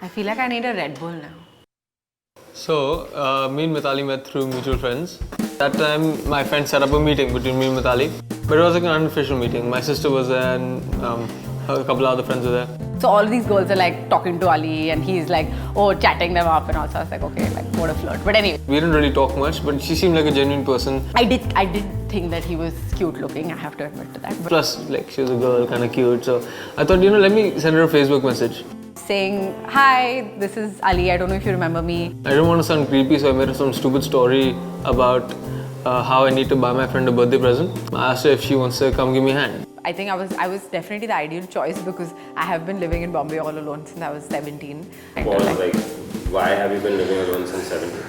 I feel like I need a Red Bull now. So, me and Mithali met through mutual friends. That time, my friend set up a meeting between me and Mithali, but it was like an unofficial meeting. My sister was there and a couple of other friends were there. So all these girls are like talking to Ali and he's like, oh, chatting them up and all. So I was like, okay, like what a flirt. But anyway. We didn't really talk much, but she seemed like a genuine person. I did think that he was cute looking, I have to admit to that. But plus, like, she was a girl, kind of cute. So I thought, let me send her a Facebook message. Saying, hi, this is Ali, I don't know if you remember me. I didn't want to sound creepy, so I made some stupid story about how I need to buy my friend a birthday present. I asked her if she wants to come give me a hand. I think I was definitely the ideal choice because I have been living in Bombay all alone since I was 17. Why have you been living alone since 17?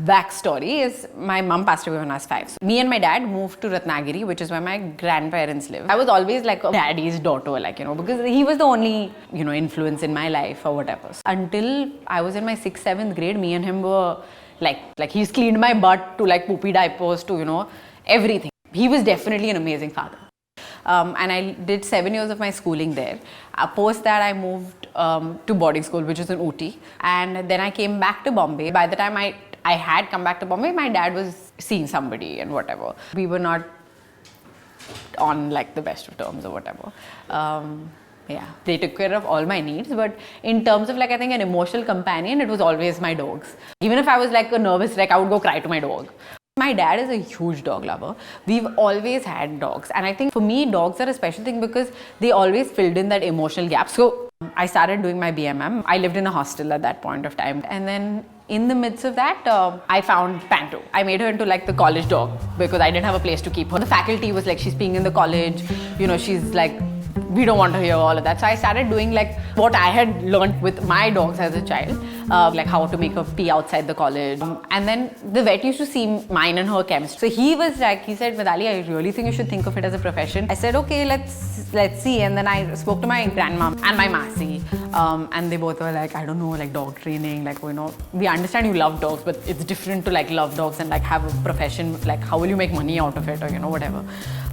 Backstory is my mum passed away when I was 5. So me and my dad moved to Ratnagiri, which is where my grandparents live. I was always like a daddy's daughter, because he was the only, influence in my life or whatever. Until I was in my 6th, 7th grade, me and him were like he's cleaned my butt to like poopy diapers to, everything. He was definitely an amazing father. And I did 7 years of my schooling there. Post that, I moved to boarding school, which is in Ooty. And then I came back to Bombay. By the time I had come back to Bombay, my dad was seeing somebody and whatever. We were not on like the best of terms or whatever. Yeah, they took care of all my needs. But in terms of I think an emotional companion, it was always my dogs. Even if I was like a nervous wreck, I would go cry to my dog. My dad is a huge dog lover. We've always had dogs. And I think for me, dogs are a special thing because they always filled in that emotional gap. So I started doing my BMM. I lived in a hostel at that point of time. And then in the midst of that, I found Pantu. I made her into the college dog because I didn't have a place to keep her. The faculty was she's being in the college, she's we don't want to hear all of that. So I started doing what I had learned with my dogs as a child, how to make her pee outside the college. And then the vet used to see mine and her chemistry. So he was he said, Mithali, I really think you should think of it as a profession. I said, okay, let's see. And then I spoke to my grandma and my masi. And they both were I don't know, dog training, we understand you love dogs, but it's different to love dogs and have a profession. How will you make money out of it or, whatever.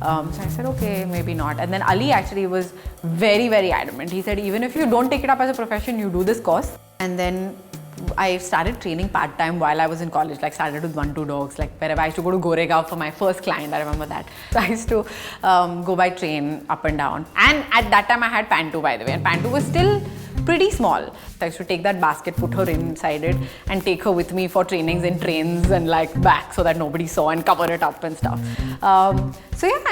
So I said, okay, maybe not. And then Ali actually was very, very adamant. He said, even if you don't take it up as a profession, you do this course. And then I started training part-time while I was in college, started with 1-2 dogs, wherever I used to go to Goregaon for my first client, I remember that. So I used to go by train up and down. And at that time I had Pantu, by the way, and Pantu was still pretty small. So I used to take that basket, put her inside it and take her with me for trainings in trains and back so that nobody saw and cover it up and stuff. So yeah,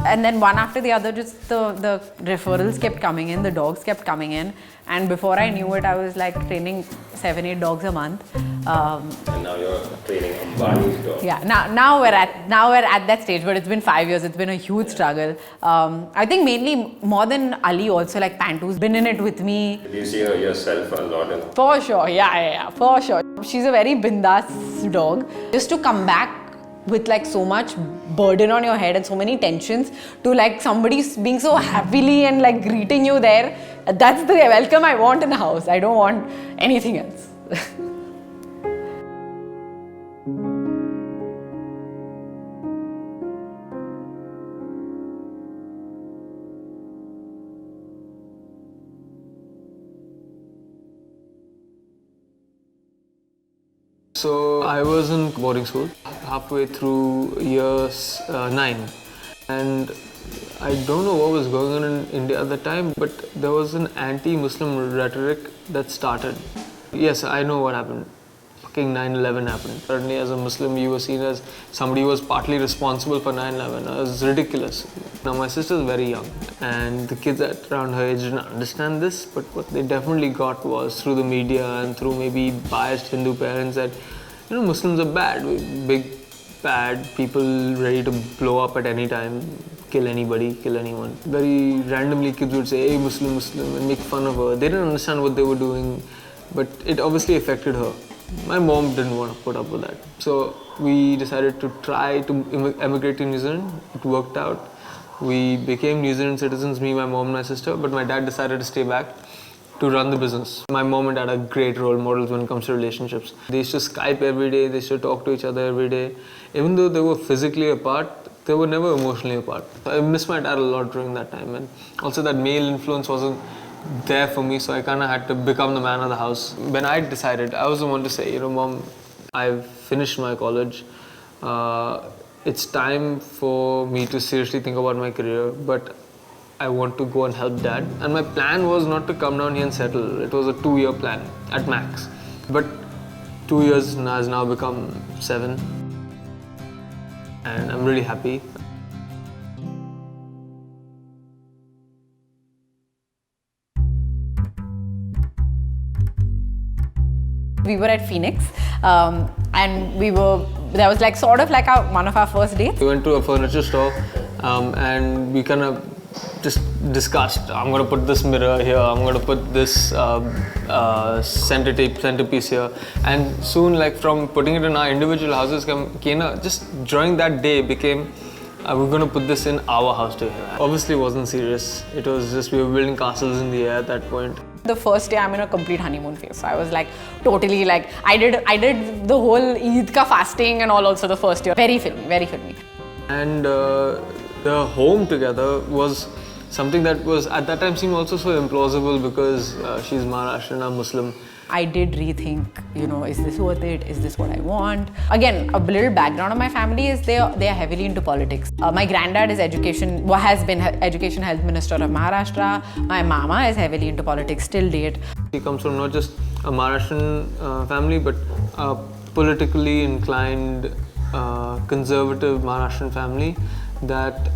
and then one after the other, just the referrals kept coming in, the dogs kept coming in. And before I knew it, I was training 7-8 dogs a month. And now you're training Ambani's dog. Yeah, now we're at that stage, but it's been 5 years. It's been a huge struggle. I think mainly more than Ali, also Pantu's been in it with me. Do you see her yourself a lot? For sure, yeah, for sure. She's a very bindas dog. Just to come back with so much burden on your head and so many tensions to somebody being so happily and greeting you there, that's the welcome I want in the house. I don't want anything else. So I was in boarding school halfway through year 9, and I don't know what was going on in India at the time, but there was an anti-Muslim rhetoric that started. Yes, I know what happened. Fucking 9/11 happened. Certainly as a Muslim, you were seen as somebody who was partly responsible for 9/11. It was ridiculous. Now my sister is very young, and the kids around her age didn't understand this, but what they definitely got was through the media and through maybe biased Hindu parents that Muslims are bad, big bad people ready to blow up at any time, kill anybody, kill anyone. Very randomly kids would say, hey, Muslim, and make fun of her. They didn't understand what they were doing, but it obviously affected her. My mom didn't want to put up with that. So we decided to try to emigrate to New Zealand. It worked out. We became New Zealand citizens, me, my mom and my sister, but my dad decided to stay back to run the business. My mom and dad are great role models when it comes to relationships. They used to Skype every day, they used to talk to each other every day. Even though they were physically apart, they were never emotionally apart. I missed my dad a lot during that time, and also that male influence wasn't there for me, so I kind of had to become the man of the house. When I decided, I was the one to say, Mom, I've finished my college. It's time for me to seriously think about my career, but I want to go and help Dad. And my plan was not to come down here and settle. It was a 2-year plan at max. But 2 years has now become 7. And I'm really happy. We were at Phoenix, and that was like sort of like one of our first dates. We went to a furniture store, and we kind of just discussed, I'm going to put this mirror here, I'm going to put this centerpiece here. And soon, like from putting it in our individual houses, just during that day became, we're going to put this in our house too. Obviously it wasn't serious. It was just, we were building castles in the air at that point. The first day I'm in a complete honeymoon phase. So I was like totally like, I did the whole Eid ka fasting and all also the first year. Very filmy, very filmy. And the home together was something that was at that time seemed also so implausible because she's Maharashtrian, I'm Muslim. I did rethink, is this worth it? Is this what I want? Again, a little background of my family is they are heavily into politics. My granddad is has been Education Health Minister of Maharashtra. My mama is heavily into politics till date. He comes from not just a Maharashtrian family, but a politically inclined, conservative Maharashtrian family that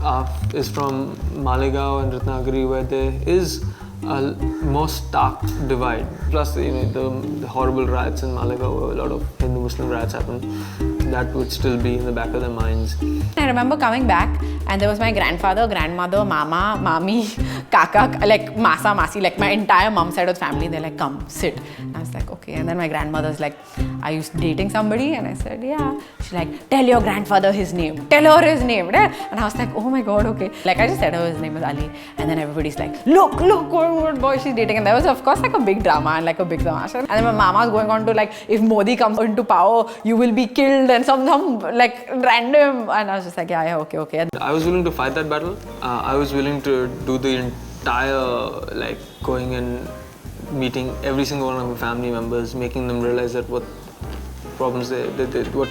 is from Malegaon and Ratnagiri, where there is a more stark divide. Plus, the horrible riots in Malegaon, where a lot of Hindu-Muslim riots happened, that would still be in the back of their minds. I remember coming back, and there was my grandfather, grandmother, mama, mami, kaka, like masa, masi, like my entire mom side of the family. They're like, come, sit. And I was like, okay. And then my grandmother's like, are you dating somebody? And I said, yeah. She's like, tell your grandfather his name. Tell her his name. And I was like, oh my God, okay. Like I just said her his name is Ali. And then everybody's like, look, what boy she's dating. And there was of course like a big drama and like a big tamasha. And then my mama was going on to like, if Modi comes into power, you will be killed and some like random. And I was just like, yeah, okay. And I was willing to fight that battle. I was willing to do the entire like going and meeting every single one of my family members, making them realize that what problems what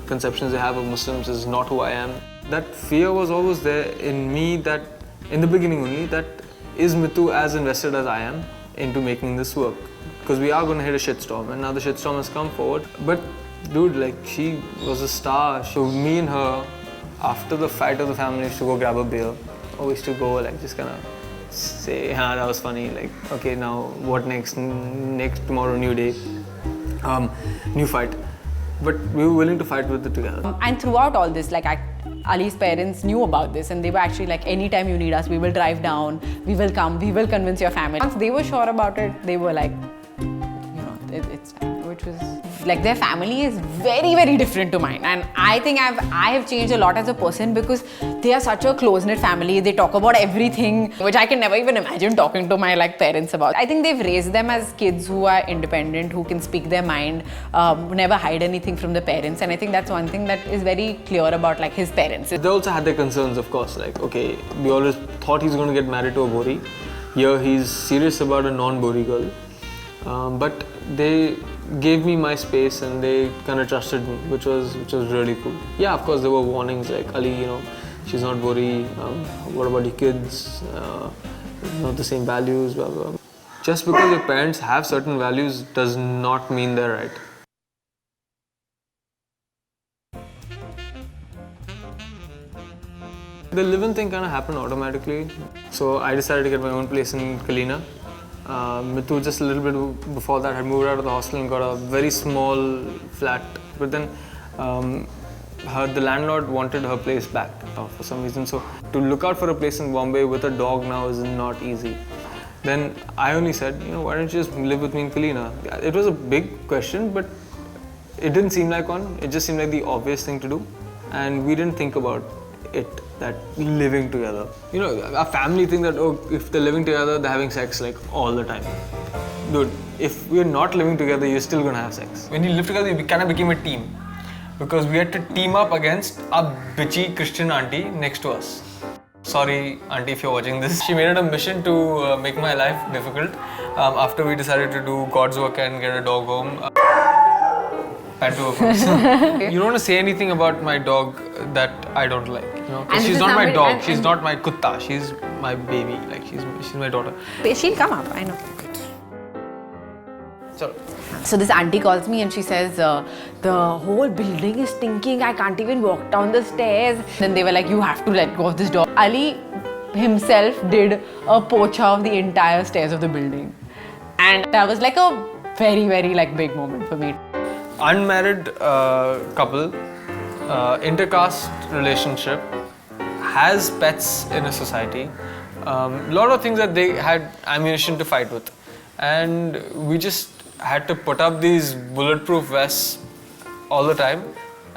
conceptions they have of Muslims is not who I am. That fear was always there in me, that in the beginning only, that is Mithu as invested as I am into making this work? Because we are going to hit a shitstorm, and now the shitstorm has come forward. But dude, like she was a star. So me and her, after the fight of the family, used to go grab a beer. Or we used to go like just kind of say, yeah, that was funny. Like, okay, now what next? Tomorrow, new day, new fight. But we were willing to fight with it together. And throughout all this, like Ali's parents knew about this, and they were actually like, anytime you need us, we will drive down, we will come, we will convince your family. Once they were sure about it, they were like, it's time, which was like their family is very, very different to mine. And I think I have changed a lot as a person because they are such a close-knit family. They talk about everything, which I can never even imagine talking to my like parents about. I think they've raised them as kids who are independent, who can speak their mind, never hide anything from the parents. And I think that's one thing that is very clear about like his parents. They also had their concerns, of course. Like, okay, we always thought he's going to get married to a Bori. Here he's serious about a non-Bori girl. But they gave me my space and they kind of trusted me, which was really cool. Yeah, of course there were warnings like, Ali, she's not Bori, what about your kids, not the same values, blah, blah. Just because your parents have certain values does not mean they're right. The live-in thing kind of happened automatically. So I decided to get my own place in Kalina. Mithu just a little bit before that had moved out of the hostel and got a very small flat. But then the landlord wanted her place back for some reason. So to look out for a place in Bombay with a dog now is not easy. Then I only said, why don't you just live with me in Kalina? It was a big question, but it didn't seem like one. It just seemed like the obvious thing to do. And we didn't think about it, that living together. A family thing that, if they're living together, they're having sex like all the time. Dude, if we're not living together, you're still gonna have sex. When you live together, you kind of became a team. because we had to team up against a bitchy Christian auntie next to us. Sorry, auntie, if you're watching this. She made it a mission to make my life difficult. After we decided to do God's work and get a dog home. Pantu, of course. You don't want to say anything about my dog that I don't like. You know, 'cause she's not my dog. She's not my kutta. She's my baby. Like she's my daughter. She'll come up. I know. So. So this auntie calls me and she says, the whole building is stinking. I can't even walk down the stairs. Then they were like, you have to let go of this dog. Ali himself did a pocha of the entire stairs of the building. And that was like a very, very like big moment for me. Unmarried couple, intercaste relationship, has pets in a society. Lot of things that they had ammunition to fight with. And we just had to put up these bulletproof vests all the time,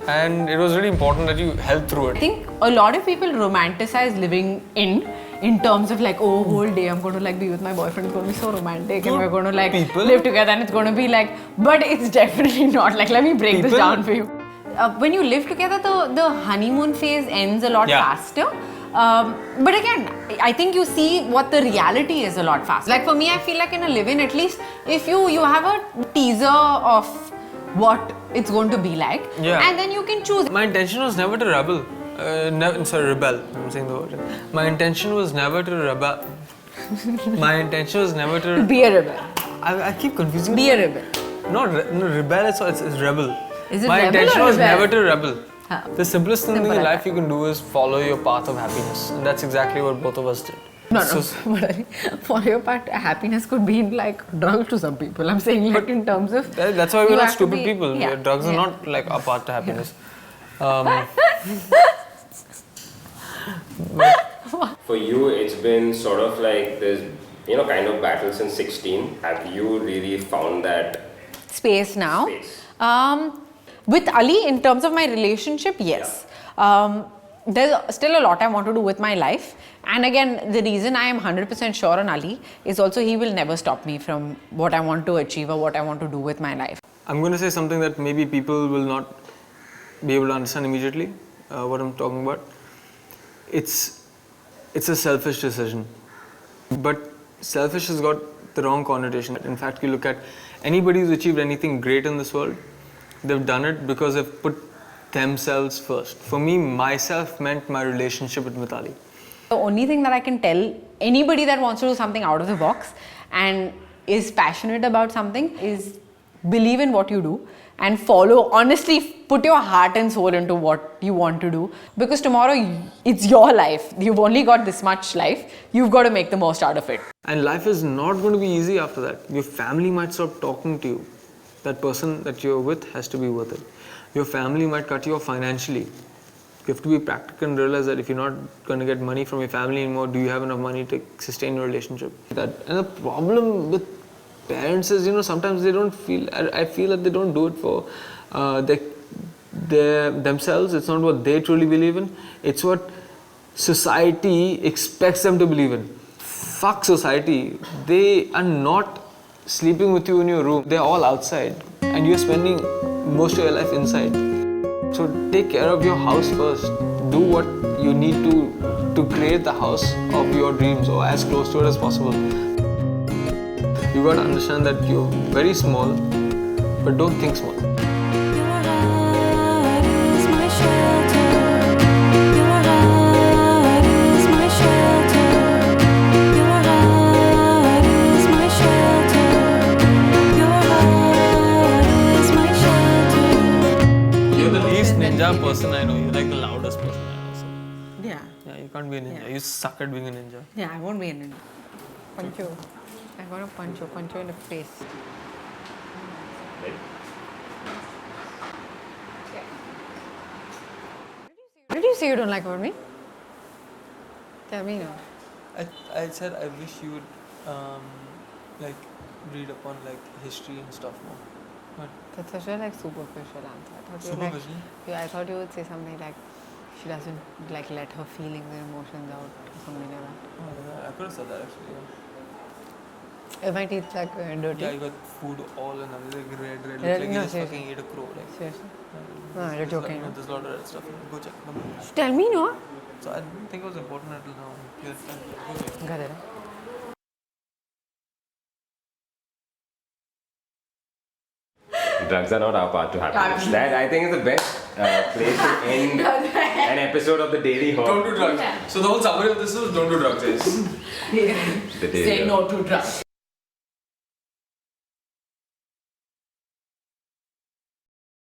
and it was really important that you held through it. I think a lot of people romanticize living in terms of like, oh, whole day I'm going to like be with my boyfriend, it's going to be so romantic, and we're going to like live together, and it's going to be like, but it's definitely not. Like, let me break this down for you. When you live together, the honeymoon phase ends a lot faster. But again, I think you see what the reality is a lot faster. Like for me, I feel like in a live-in, at least if you have a teaser of what it's going to be like, and then you can choose. My intention was never to rebel. Rebel. I'm saying the word. My intention was never to rebel. My intention was never to be a rebel. I keep confusing. Be a rebel. No, rebel. It's rebel. Is it My rebel intention or was rebel? never to rebel. The simplest thing in Simple life you can do is follow your path of happiness, and that's exactly what both of us did. No. Follow your path. Happiness could be like drugs to some people. I'm saying like in terms of. That's why we're not stupid people. Drugs are not like a path to happiness. For you, it's been sort of like this, kind of battle since 16. Have you really found that space now? Space. With Ali, in terms of my relationship, yes. There's still a lot I want to do with my life. And again, the reason I am 100% sure on Ali is also he will never stop me from what I want to achieve or what I want to do with my life. I'm going to say something that maybe people will not be able to understand immediately, what I'm talking about. It's a selfish decision. But selfish has got the wrong connotation. In fact, you look at anybody who's achieved anything great in this world, they've done it because they've put themselves first. For me, myself meant my relationship with Mithali. The only thing that I can tell anybody that wants to do something out of the box and is passionate about something is believe in what you do and follow. Honestly, put your heart and soul into what you want to do, because tomorrow it's your life. You've only got this much life. You've got to make the most out of it. And life is not going to be easy after that. Your family might stop talking to you. That person that you're with has to be worth it. Your family might cut you off financially. You have to be practical and realize that if you're not going to get money from your family anymore, do you have enough money to sustain your relationship? And the problem with parents is, sometimes they don't feel, I feel that they don't do it for themselves. It's not what they truly believe in. It's what society expects them to believe in. Fuck society. They are not sleeping with you in your room. They're all outside and you're spending most of your life inside. So take care of your house first. Do what you need to create the house of your dreams, or as close to it as possible. You got to understand that you're very small, but don't think small. Person I know, you're like the loudest person I know. So. Yeah, you can't be a ninja. You suck at being a ninja. Yeah, I won't be a ninja. Punch you. I'm gonna punch you in the face. What did you say you don't like about me? Tell me now. I said I wish you would read upon history and stuff more. But that's such a superficial answer. Superficial? I thought you would say something like she doesn't let her feelings and emotions out or something like that. I could have said that actually. My teeth like dirty. Yeah, you got food all and everything red. Red, Looks like no, you just seriously. fucking ate a crow. Like, Seriously? No, you're joking. No? there's a lot of red stuff. Go check. Tell me, no? So I didn't think it was important until now. Yes, go check. Gadera. Drugs are not our path to happiness. That I think is the best place to end an episode of the Daily Home. Don't do drugs. So the whole summary of this is don't do drugs, guys. The Daily Say Home. no to drugs.